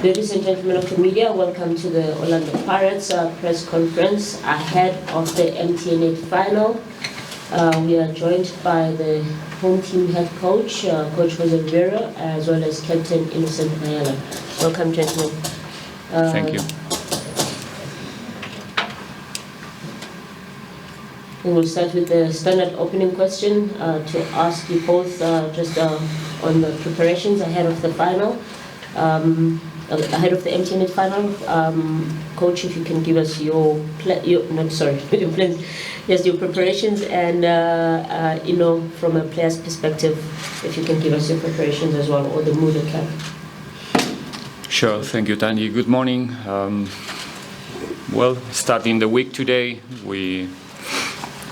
Ladies and gentlemen of the media, welcome to the Orlando Pirates press conference ahead of the MTN 8 final. We are joined by the home team head coach, Coach Moses Riveiro, as well as Captain Innocent Maela. Welcome, gentlemen. Thank you. We will start with the standard opening question to ask you both just on the preparations ahead of the final. Ahead of the MTN 8 final, Coach, if you can give us your plans, yes, your preparations, and from a player's perspective, if you can give us your preparations as well, or the mood of camp. Sure, thank you, Tanji. Good morning. Well, starting the week today, we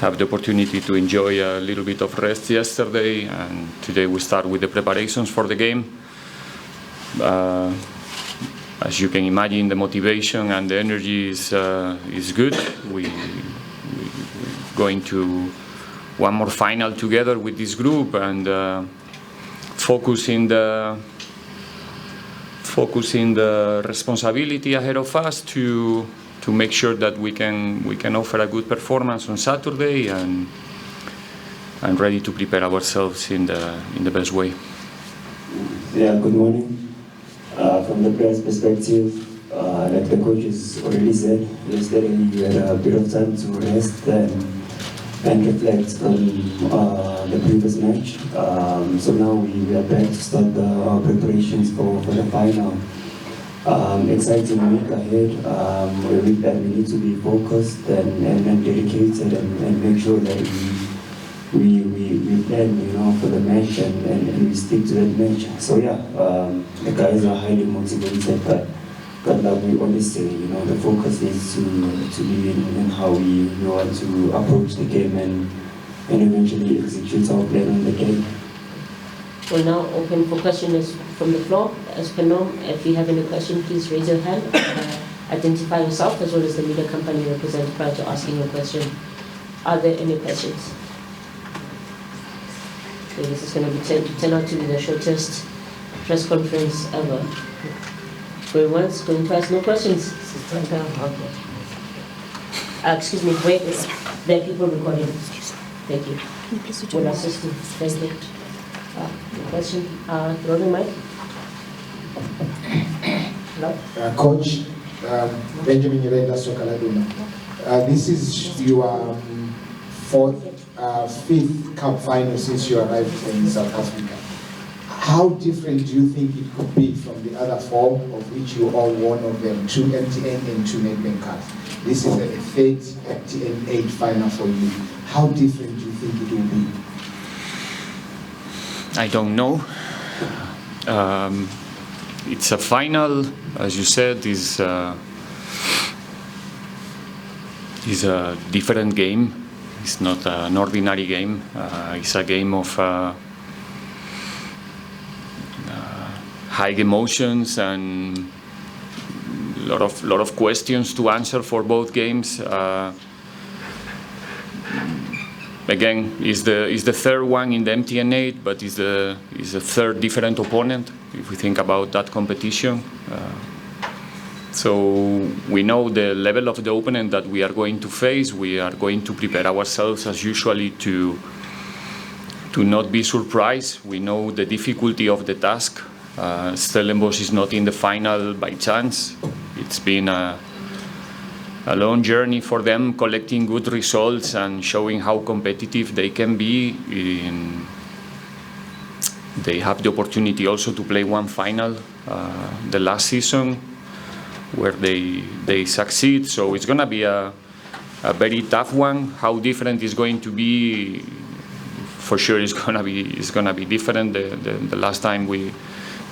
have the opportunity to enjoy a little bit of rest yesterday, and today we start with the preparations for the game. As you can imagine, the motivation and the energy is good. We're going to one more final together with this group, and focusing the responsibility ahead of us to make sure that we can offer a good performance on Saturday, and ready to prepare ourselves in the best way. Yeah, good morning. From the players' perspective, like the coaches already said, yesterday we had a bit of time to rest and reflect on the previous match. So now we are back to start our preparations for the final. Exciting week ahead. A week that we need to be focused and dedicated and make sure that we plan, for the match and we stick to that match. So yeah, the guys are highly motivated, but like we always say, the focus is to be in how we want to approach the game and eventually execute our plan on the game. We'll now open for questions from the floor. As per norm, if you have any question, please raise your hand. Identify yourself as well as the media company you represent prior to asking your question. Are there any questions? Okay, this is going to turn out to be the shortest press conference ever. Going once, going twice, no questions. Okay. Excuse me, wait. There are people recording. Thank you. We'll assist you. Thank you. No question. Rolling mic. Hello? Coach Benjamin Riveiro Sokaladuna. This is your fifth cup final since you arrived in South Africa. How different do you think it could be from the other four, of which you all won of them, 2 MTN and 2 Nedbank Cups? This is the third MTN 8 final for you. How different do you think it will be? I don't know. It's a final, as you said, is a different game. It's not an ordinary game. It's a game of high emotions and lot of questions to answer for both games. Again, is the third one in the MTN 8, but is a third different opponent if we think about that competition. So we know the level of the opponent that we are going to face. We are going to prepare ourselves as usually to not be surprised. We know the difficulty of the task. Stellenbosch is not in the final by chance. It's been a long journey for them, collecting good results and showing how competitive they can be. They have the opportunity also to play one final the last season, where they succeed. So it's going to be a very tough one. How different it's going to be, for sure, it's going to be different. The last time we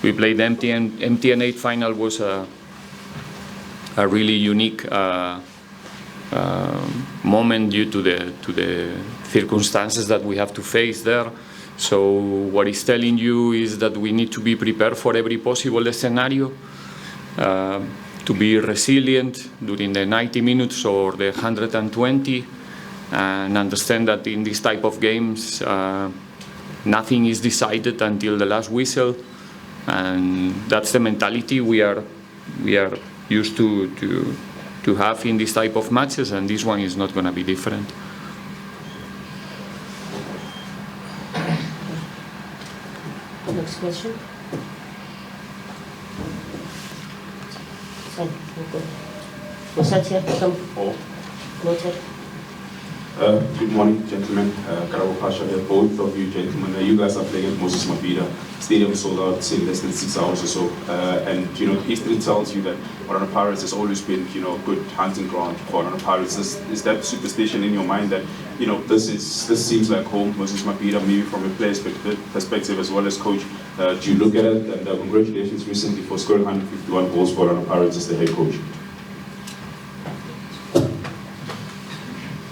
played the MTN 8 final was a really unique moment due to the circumstances that we have to face there. So what it's telling you is that we need to be prepared for every possible scenario, to be resilient during the 90 minutes or the 120, and understand that in this type of games nothing is decided until the last whistle, and that's the mentality we are we are used to have in this type of matches, and this one is not going to be different. Next question. Sorry, was that here? Come. Noted. Good morning, gentlemen. Karabo Pasha here. Both of you gentlemen, you guys are playing at Moses Mabhida Stadium, sold out in less than 6 hours or so. And history tells you that Orlando Pirates has always been, good hunting ground for Orlando Pirates. Is that superstition in your mind that, this seems like home, Moses Mabhida, maybe from a player's perspective as well as coach? Do you look at it? And congratulations recently for scoring 151 goals for Orlando Pirates as the head coach.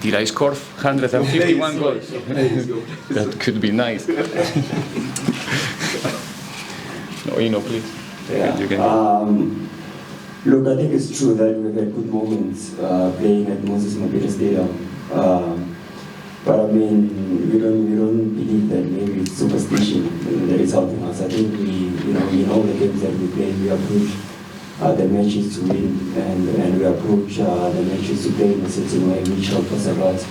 Did I score 151 goals? That could be nice. No, please. Yeah. You can Look, I think it's true that we've had good moments playing at Moses Mabhida Stadium. But I mean, we don't believe that maybe it's superstition that is helping us. I think in all the games that we play, we approach the matches to win, and we approach the matches to play in a certain way, which helps us a lot.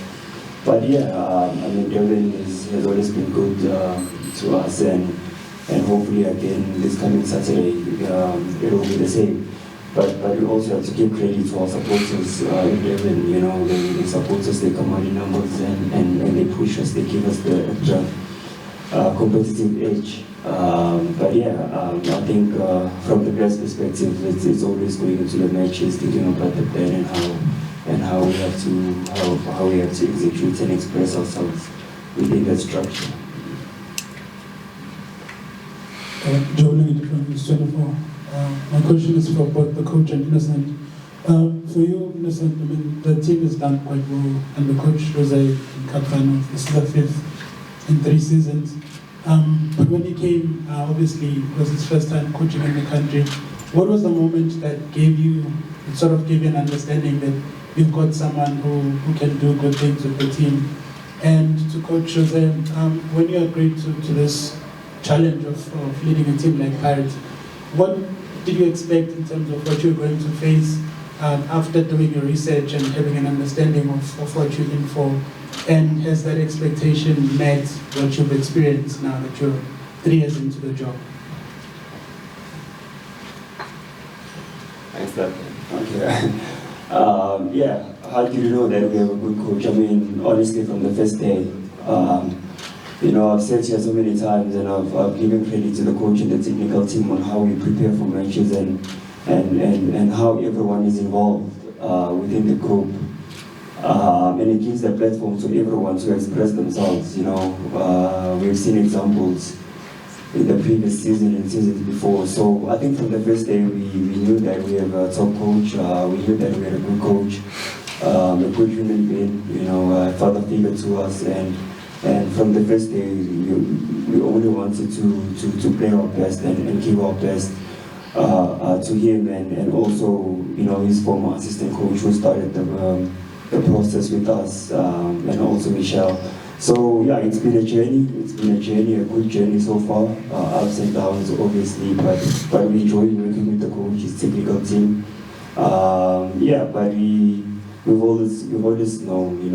But yeah, I mean, Durban has always been good to us, and hopefully again this coming Saturday it will be the same. But we also have to give credit to our supporters in Durban. They support us, they come out in numbers, and they push us, they give us the extra competitive edge. But yeah, I think from the players' perspective, it's always going into the matches, thinking about the plan and how we have to execute and express ourselves within that structure. Joe Lingit from Stellenbosch. My question is for both the coach and Innocent. For you, Innocent, I mean, the team has done quite well, and the coach was in cup finals. This is the 5th in 3 seasons. But when he came, obviously it was his first time coaching in the country. What was the moment that gave you an understanding that you've got someone who can do good things with the team? And to Coach Jose, when you agreed to this challenge of leading a team like Pirates, what did you expect in terms of what you're going to face after doing your research and having an understanding of what you're in for? And has that expectation met what you've experienced now that you're 3 years into the job? Thanks, okay. Yeah, how do you know that we have a good coach? I mean, honestly, from the first day, I've said here so many times, and I've given credit to the coach and the technical team on how we prepare for matches and how everyone is involved within the group. And it gives the platform to everyone to express themselves. We've seen examples in the previous season and seasons before. So I think from the first day we knew that we have a top coach. We knew that we had a good coach, a good human being, a father figure to us. And from the first day we only wanted to play our best and give our best to him and also his former assistant coach who started the process with us, and also Michelle. So yeah, it's been a journey, a good journey so far, ups and downs obviously, but we enjoy working with the coach, his technical team. Yeah, but we've always known,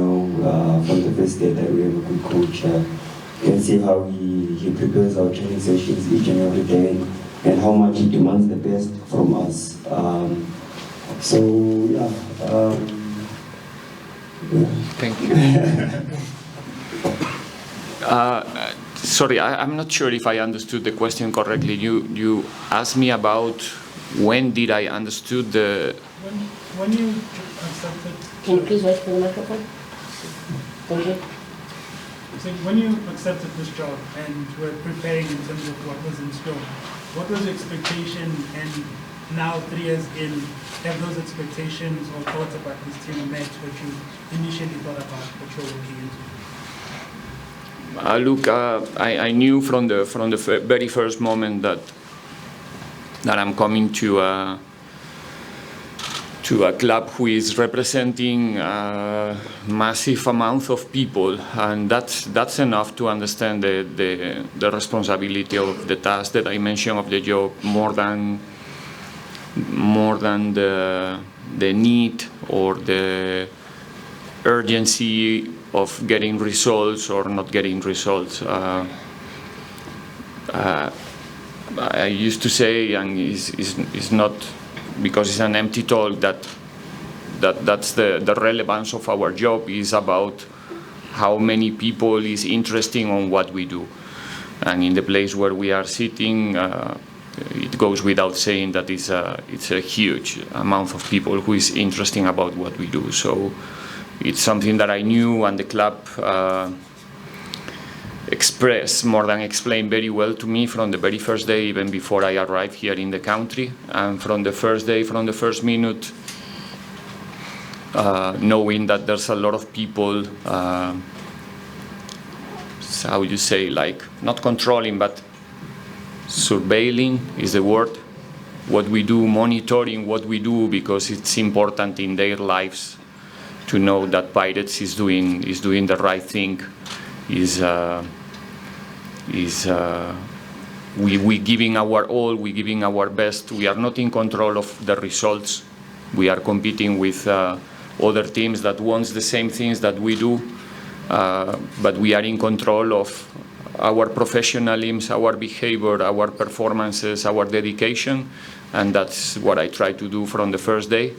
from the first day that we have a good coach. You can see how he prepares our training sessions each and every day, and how much he demands the best from us. So yeah. Thank you. Sorry, I'm not sure if I understood the question correctly. You asked me about when did I understood the... When you accepted... Can you please wait for the microphone? Thank you. So when you accepted this job and were preparing in terms of what was in store, what was the expectation, and now 3 years in, have those expectations or thoughts about this team met what you initially thought about what you're looking into? Look, I knew from the very first moment that I'm coming to a club who is representing a massive amount of people, and that's enough to understand the responsibility of the task that I mentioned of the job more than more than the need or the urgency of getting results or not getting results. I used to say, and it's not because it's an empty talk, that's the relevance of our job is about how many people is interested on what we do. And in the place where we are sitting, it goes without saying that it's a huge amount of people who is interested about what we do. So it's something that I knew, and the club expressed more than explained very well to me from the very first day, even before I arrived here in the country. And from the first day, from the first minute, knowing that there's a lot of people, how you say, like, not controlling, but surveilling is the word, what we do, monitoring what we do, because it's important in their lives to know that Pirates is doing the right thing, we giving our all, we giving our best. We are not in control of the results. We are competing with other teams that wants the same things that we do, but we are in control of our professionalism, our behavior, our performances, our dedication, and that's what I try to do from the first day,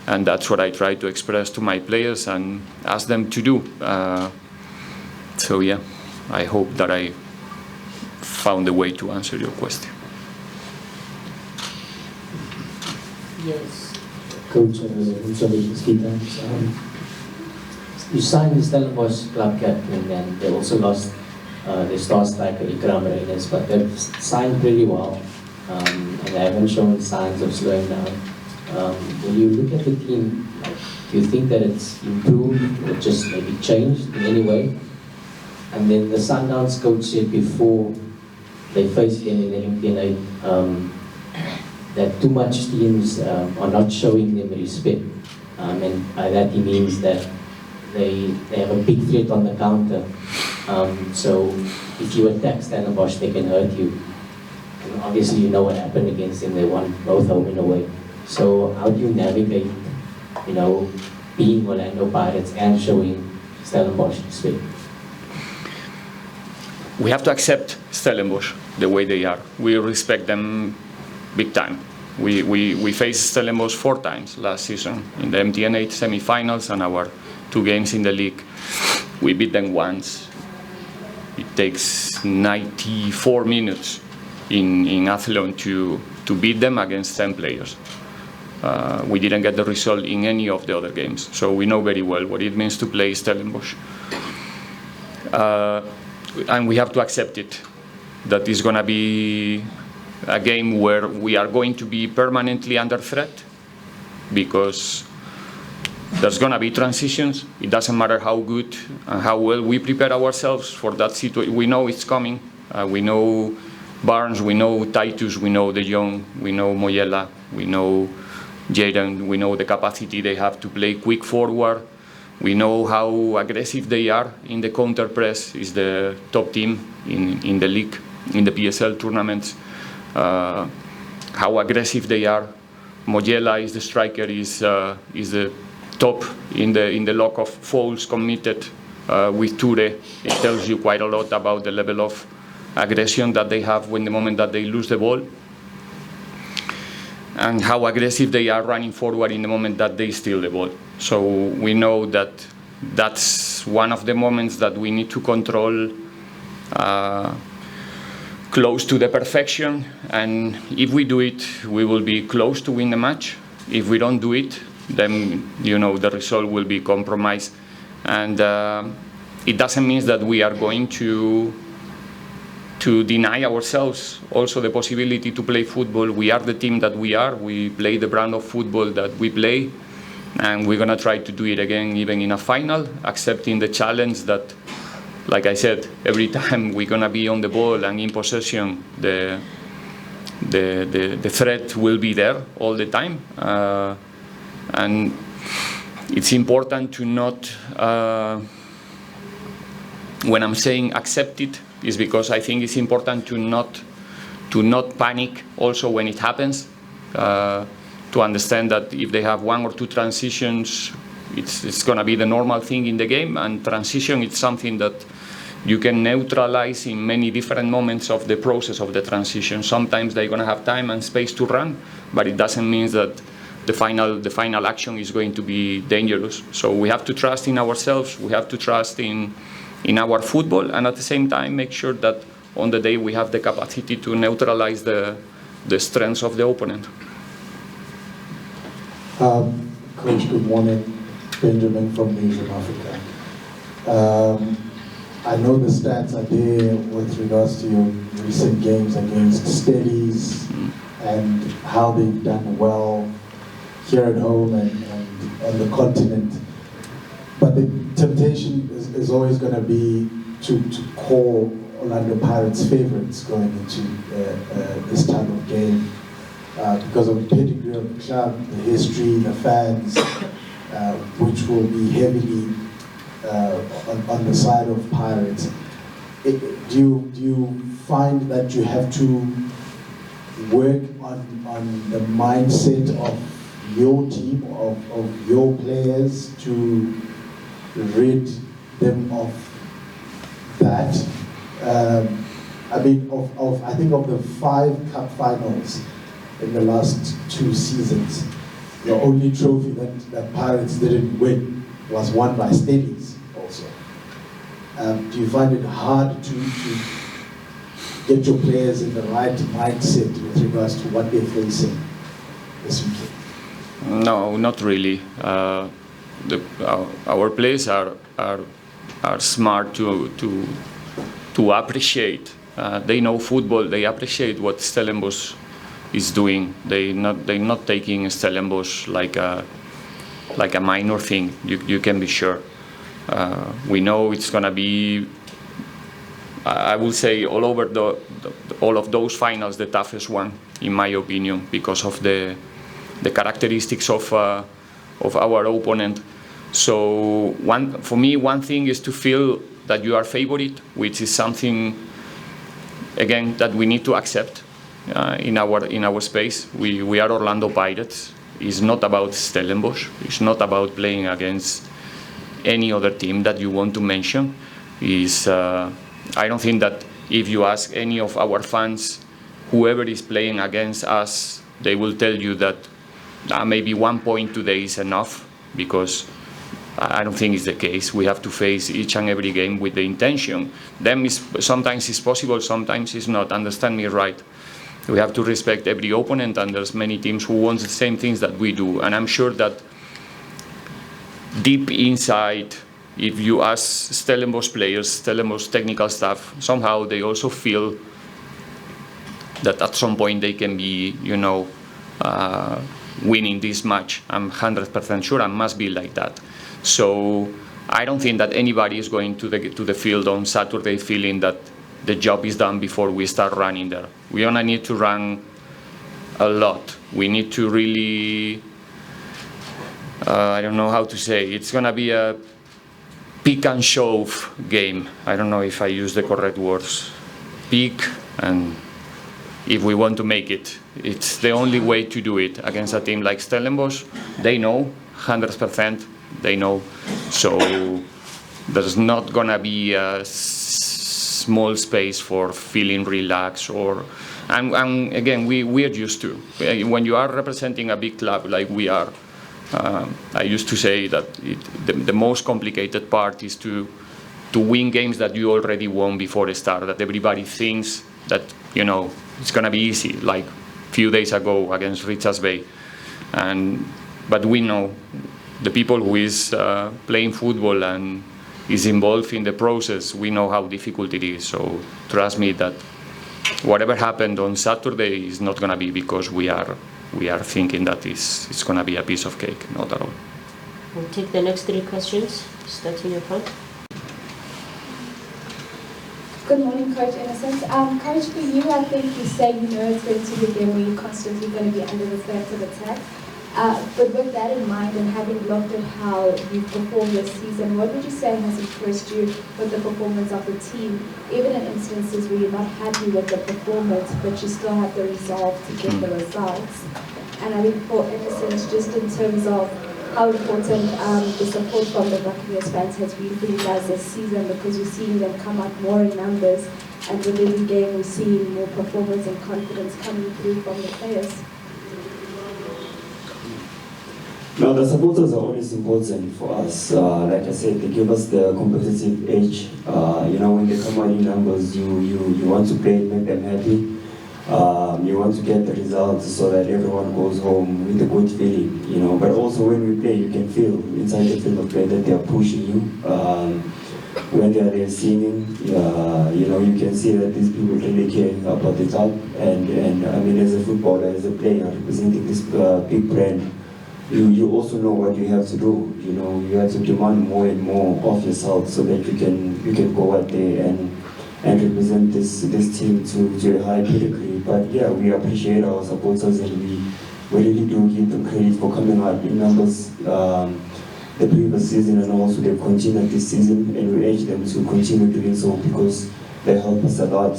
and that's what I try to express to my players and ask them to do. So yeah, I hope that I found a way to answer your question. Yes. Coach, you signed the Stellenbosch club captain, and they also lost their star striker Ikram Reines, but they've signed pretty well, and they haven't shown signs of slowing down. When you look at the team, do you think that it's improved or just maybe changed in any way? And then the Sundowns coach said before they faced them in the MTN8 that too much teams are not showing them respect, and by that he means that they have a big threat on the counter. So if you attack Stellenbosch, they can hurt you. And obviously you know what happened against them, they won both home and away. So how do you navigate, being Orlando Pirates and showing Stellenbosch respect? We have to accept Stellenbosch the way they are. We respect them big time. We faced Stellenbosch 4 times last season in the MTN8 semi-finals and our 2 games in the league. We beat them once. It takes 94 minutes in Athlone to beat them against 10 players. We didn't get the result in any of the other games, so we know very well what it means to play Stellenbosch. And we have to accept it, that it's going to be a game where we are going to be permanently under threat, because there's going to be transitions. It doesn't matter how good and how well we prepare ourselves for that situation. We know it's coming. We know Barnes, we know Titus, we know De Jong, we know Moyela, we know Jaden, we know the capacity they have to play quick forward. We know how aggressive they are in the counter press. Is the top team in the league, in the PSL tournaments. How aggressive they are. Moyela is the striker, is the top in the log of fouls committed with Ture. It tells you quite a lot about the level of aggression that they have when the moment that they lose the ball, and how aggressive they are running forward in the moment that they steal the ball. So we know that that's one of the moments that we need to control close to the perfection, and if we do it, we will be close to win the match. If we don't do it, then the result will be compromised, and it doesn't mean that we are going to deny ourselves also the possibility to play football. We are the team that we are. We play the brand of football that we play, and we're going to try to do it again, even in a final, accepting the challenge that, like I said, every time we're going to be on the ball and in possession, the threat will be there all the time. And it's important to not, when I'm saying accept it, is because I think it's important to not panic also when it happens. to understand that if they have one or two transitions, it's going to be the normal thing in the game, and transition is something that you can neutralize in many different moments of the process of the transition. Sometimes they're going to have time and space to run, but it doesn't mean that the final action is going to be dangerous. So we have to trust in ourselves, we have to trust in our football, and at the same time make sure that on the day we have the capacity to neutralize the strengths of the opponent. Coach, good morning. Benjamin from Nation Africa. I know the stats are there with regards to your recent games against Stellies and how they've done well here at home and on the continent. But the temptation is always going to be to call Orlando Pirates favorites going into this type of game because of the pedigree of the club, the history, the fans, which will be heavily on the side of Pirates. Do you find that you have to work on the mindset of your team, of your players, to rid them of that? I mean, I think of the 5 cup finals in the last 2 seasons, the only trophy that Pirates didn't win was won by Stellies also. Do you find it hard to get your players in the right mindset with regards to what they're facing this weekend? No, not really. Our players are smart to appreciate. They know football. They appreciate what Stellenbosch is doing. They're not taking Stellenbosch like a minor thing. You can be sure. We know it's gonna be, I will say, all over all of those finals, the toughest one, in my opinion, because of the characteristics of our opponent. So for me, one thing is to feel that you are favorite, which is something, again, that we need to accept in our space. We are Orlando Pirates. It's not about Stellenbosch. It's not about playing against any other team that you want to mention. I don't think that if you ask any of our fans, whoever is playing against us, they will tell you that maybe 1 point today is enough, because I don't think it's the case. We have to face each and every game with the intention. Sometimes it's possible, sometimes it's not. Understand me right. We have to respect every opponent, and there's many teams who want the same things that we do. And I'm sure that deep inside, if you ask Stellenbosch players, Stellenbosch technical staff, somehow they also feel that at some point they can be, winning this match. I'm 100% sure, and must be like that. So I don't think that anybody is going to the field on Saturday feeling that the job is done before we start running there. We only need to run a lot. We need to really, I don't know how to say, it's going to be a pick and shove game. I don't know if I use the correct words. Pick, and if we want to make it, it's the only way to do it against a team like Stellenbosch. They know, 100%, they know. So there's not going to be a small space for feeling relaxed, and again, we're used to. When you are representing a big club like we are, I used to say that the most complicated part is to win games that you already won before the start, that everybody thinks that, it's going to be easy, like a few days ago against Richards Bay. But we know, the people who is playing football and is involved in the process, we know how difficult it is. So trust me that whatever happened on Saturday is not going to be because we are thinking that it's going to be a piece of cake, not at all. We'll take the next 3 questions, starting in front. Good morning, Coach Innocent. Coach, for you, I think you say it's going to be a game where you're constantly going to be under the threat of attack. But with that in mind, and having looked at how you've performed this season, what would you say has impressed you with the performance of the team, even in instances where you're not happy with the performance, but you still have the resolve to get the results? And I think for Innocent, just in terms of how important the support from the Buccaneers fans has been for you guys this season, because we're seeing them come out more in numbers, and with every game we're seeing more performance and confidence coming through from the players. No, the supporters are always important for us. Like I said, they give us the competitive edge. When they come out in numbers, you want to play, make them happy. You want to get the results so that everyone goes home with a good feeling, But also when we play, you can feel inside the field of play that they are pushing you. When they are there singing, you can see that these people really care about the club. And I mean, as a footballer, as a player representing this big brand, you also know what you have to do. You have to demand more and more of yourself so that you can go out there and represent this team to a high pedigree. But yeah, we appreciate our supporters, and we really do give them credit for coming out in numbers the previous season, and also they've continued this season, and we urge them to continue doing so because they help us a lot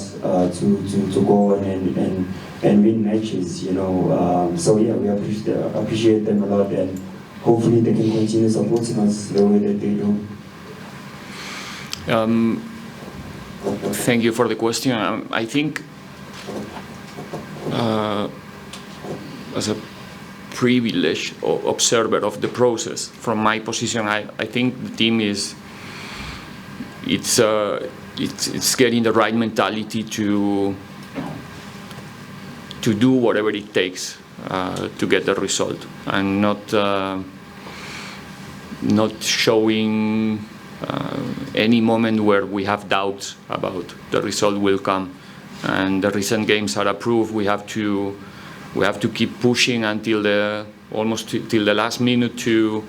to go on and win matches, So yeah, we appreciate them a lot, and hopefully they can continue supporting us the way that they do. Thank you for the question. I think as a privileged observer of the process, from my position, I think the team it's getting the right mentality to do whatever it takes to get the result, and not showing any moment where we have doubts about the result will come. And the recent games are a proof. We have to keep pushing until almost till the last minute to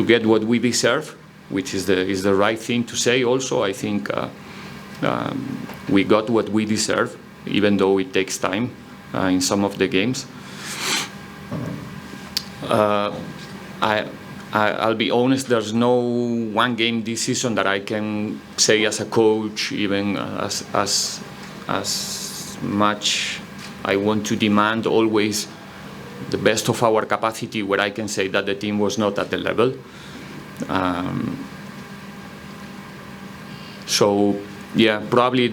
get what we deserve, which is the right thing to say. Also, I think we got what we deserve, even though it takes time in some of the games. I'll be honest, there's no one game this season that I can say as a coach, even as much I want to demand always the best of our capacity, where I can say that the team was not at the level. So yeah, probably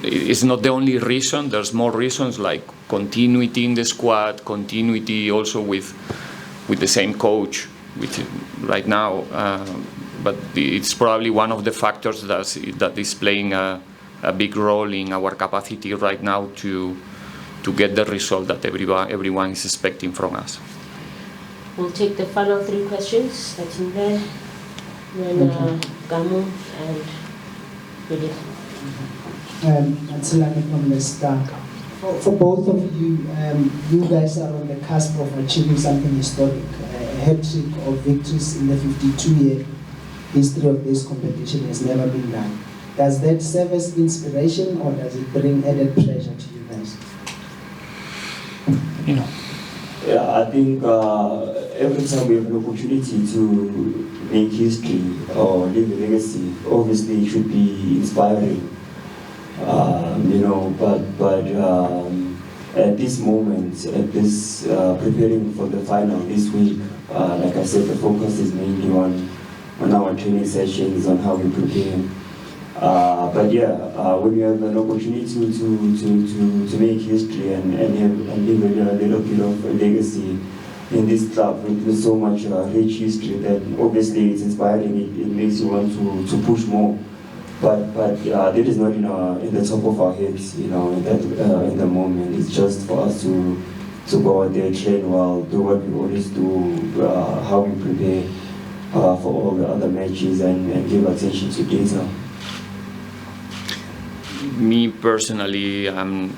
it's not the only reason. There's more reasons, like continuity in the squad, continuity also with the same coach, which right now, but it's probably one of the factors that is playing a big role in our capacity right now to get the result that everyone is expecting from us. We'll take the final 3 questions that's in there. Then Gamu and Judith. Atsilani from the Star. For both of you, you guys are on the cusp of achieving something historic, a hat-trick of victories in the 52-year history of this competition has never been done. Does that serve as inspiration, or does it bring added pressure to you guys? Yeah, I think every time we have an opportunity to make history or leave a legacy, obviously it should be inspiring. But at this moment, at this preparing for the final this week, like I said, the focus is mainly on our training sessions, on how we prepare. But yeah, when you have an opportunity to make history and leave a little bit of a legacy in this club with so much rich history, then obviously it's inspiring. It makes you want to push more. But that is not in the top of our heads, in the moment. It's just for us to go out there, train well, do what we always do, how we prepare for all the other matches, and give attention to detail. Me personally, I'm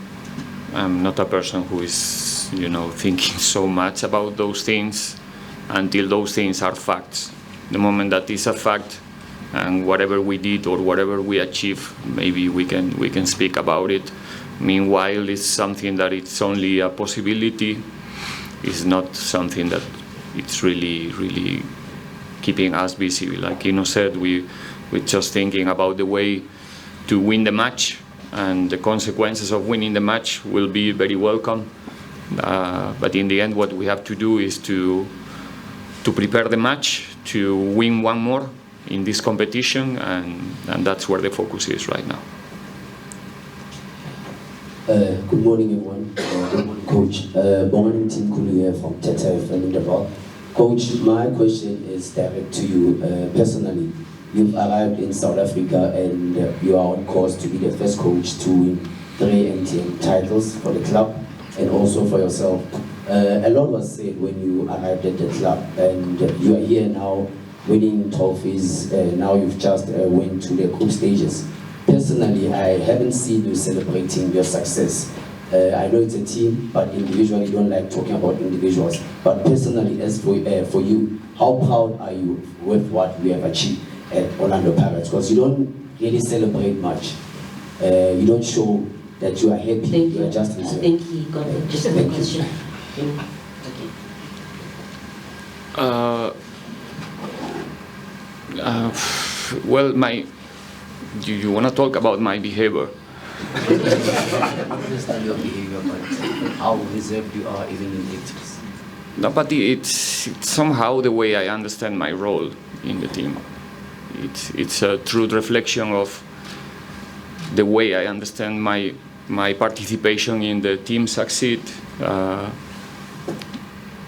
not a person who is, thinking so much about those things until those things are facts. The moment that is a fact, and whatever we did or whatever we achieve, maybe we can speak about it. Meanwhile, it's something that it's only a possibility. It's not something that it's really keeping us busy. Like Ino said, we're just thinking about the way to win the match, and the consequences of winning the match will be very welcome. But in the end, what we have to do is to prepare the match, to win one more in this competition, and that's where the focus is right now. Good morning, everyone. Good morning, Coach. Bonganim Team Kulu from Teta FM in Durban. Coach, my question is direct to you personally. You've arrived in South Africa and you are on course to be the first coach to win 3 MTN titles for the club and also for yourself. A lot was said when you arrived at the club, and you are here now winning trophies. Now you've just went to the group stages. Personally, I haven't seen you celebrating your success. I know it's a team, but individually, you don't like talking about individuals. But personally, as for you, how proud are you with what we have achieved at Orlando Pirates? Because you don't really celebrate much. You don't show that you are happy. Thank you. You are just I think he got it. Just a question. Well, do you want to talk about my behavior? I understand your behavior, but how reserved you are even in victories. No, but it's somehow the way I understand my role in the team. It's a true reflection of the way I understand my participation in the team succeed.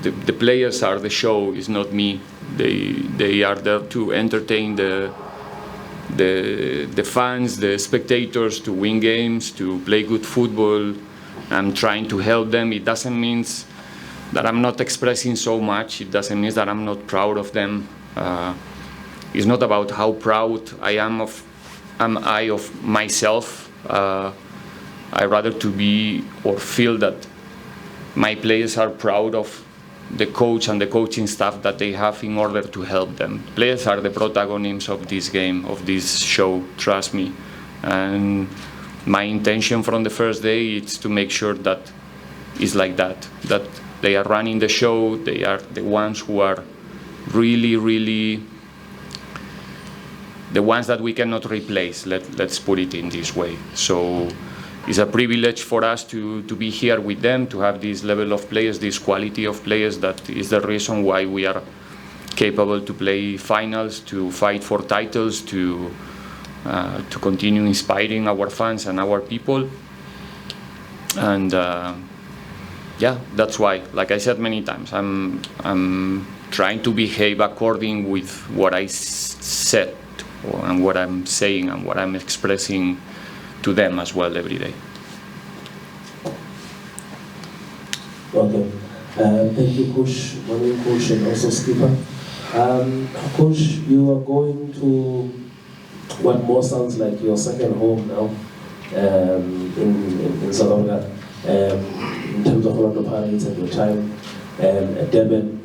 The players are the show, it's not me. They are there to entertain the fans, the spectators, to win games, to play good football. I'm trying to help them. It doesn't mean that I'm not expressing so much. It doesn't mean that I'm not proud of them. It's not about how proud I am of myself. I rather to be or feel that my players are proud of the coach and the coaching staff that they have in order to help them. Players are the protagonists of this game, of this show, trust me. And my intention from the first day is to make sure that it's like that they are running the show, they are the ones who are really, really the ones that we cannot replace, let's put it in this way. So it's a privilege for us to be here with them, to have this level of players, this quality of players. That is the reason why we are capable to play finals, to fight for titles, to continue inspiring our fans and our people. And yeah, that's why, like I said many times, I'm trying to behave according with what I said and what I'm saying and what I'm expressing to them as well every day. Okay. Thank you, Coach. Morning, Coach, and also skipper. Coach, you are going to what more sounds like your second home now in South Africa, in terms of Orlando Pirates and your time at Durban.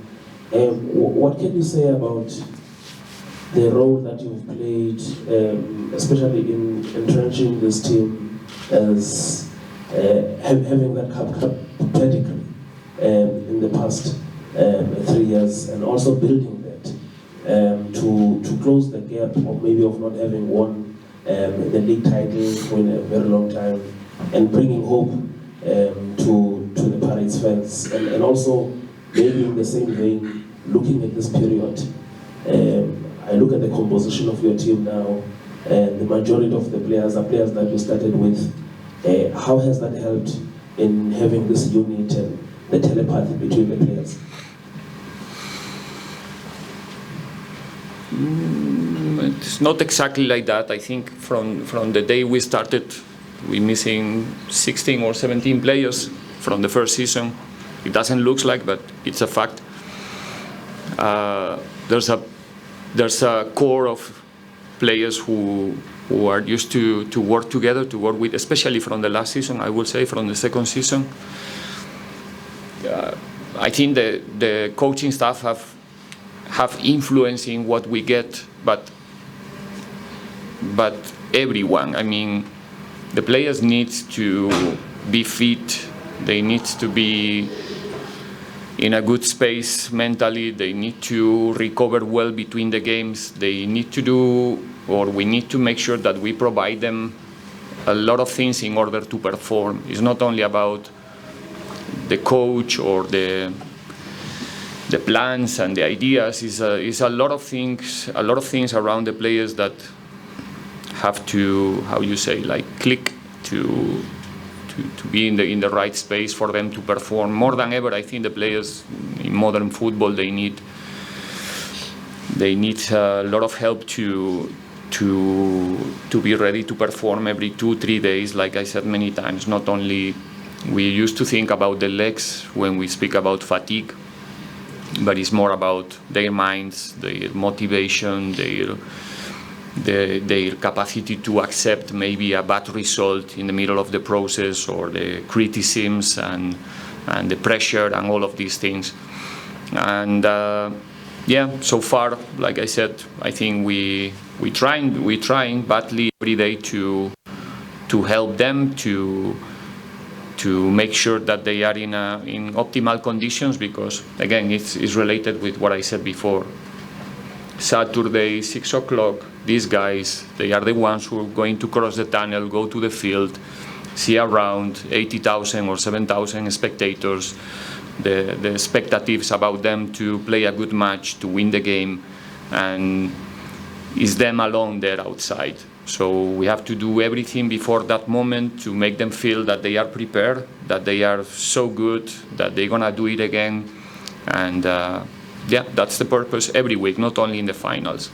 What can you say about the role that you've played, especially in entrenching this team as having that cup pedigree in the past 3 years, and also building that to close the gap of maybe of not having won the league title for a very long time, and bringing hope to the Pirates fans, and also maybe in the same vein, looking at this period. I look at the composition of your team now, and the majority of the players are players that you started with. How has that helped in having this unit and the telepathy between the players? It's not exactly like that. I think from the day we started, we're missing 16 or 17 players from the first season. It doesn't look like, but it's a fact. There's a core of players who are used to work together, to work with, especially from the last season, I would say, from the second season. I think the coaching staff have influence in what we get, but everyone, I mean, the players need to be fit, they need to be in a good space mentally, they need to recover well between the games, they need to do, or we need to make sure that we provide them a lot of things in order to perform. It's not only about the coach or the plans and the ideas is a lot of things around the players that have to, how you say, like click to be in the right space for them to perform. More than ever, I think the players in modern football, they need a lot of help to be ready to perform every 2-3 days. Like I said many times, not only we used to think about the legs when we speak about fatigue, but it's more about their minds, their motivation, their capacity to accept maybe a bad result in the middle of the process, or the criticisms and the pressure and all of these things. And yeah, so far, like I said, I think we trying badly every day to help them to make sure that they are in optimal conditions, because again, it's related with what I said before. Saturday, 6 o'clock, these guys, they are the ones who are going to cross the tunnel, go to the field, see around 80,000 or 7,000 spectators, the expectations about them to play a good match, to win the game, and it's them alone there outside. So we have to do everything before that moment to make them feel that they are prepared, that they are so good, that they're gonna do it again. And yeah, that's the purpose every week, not only in the finals.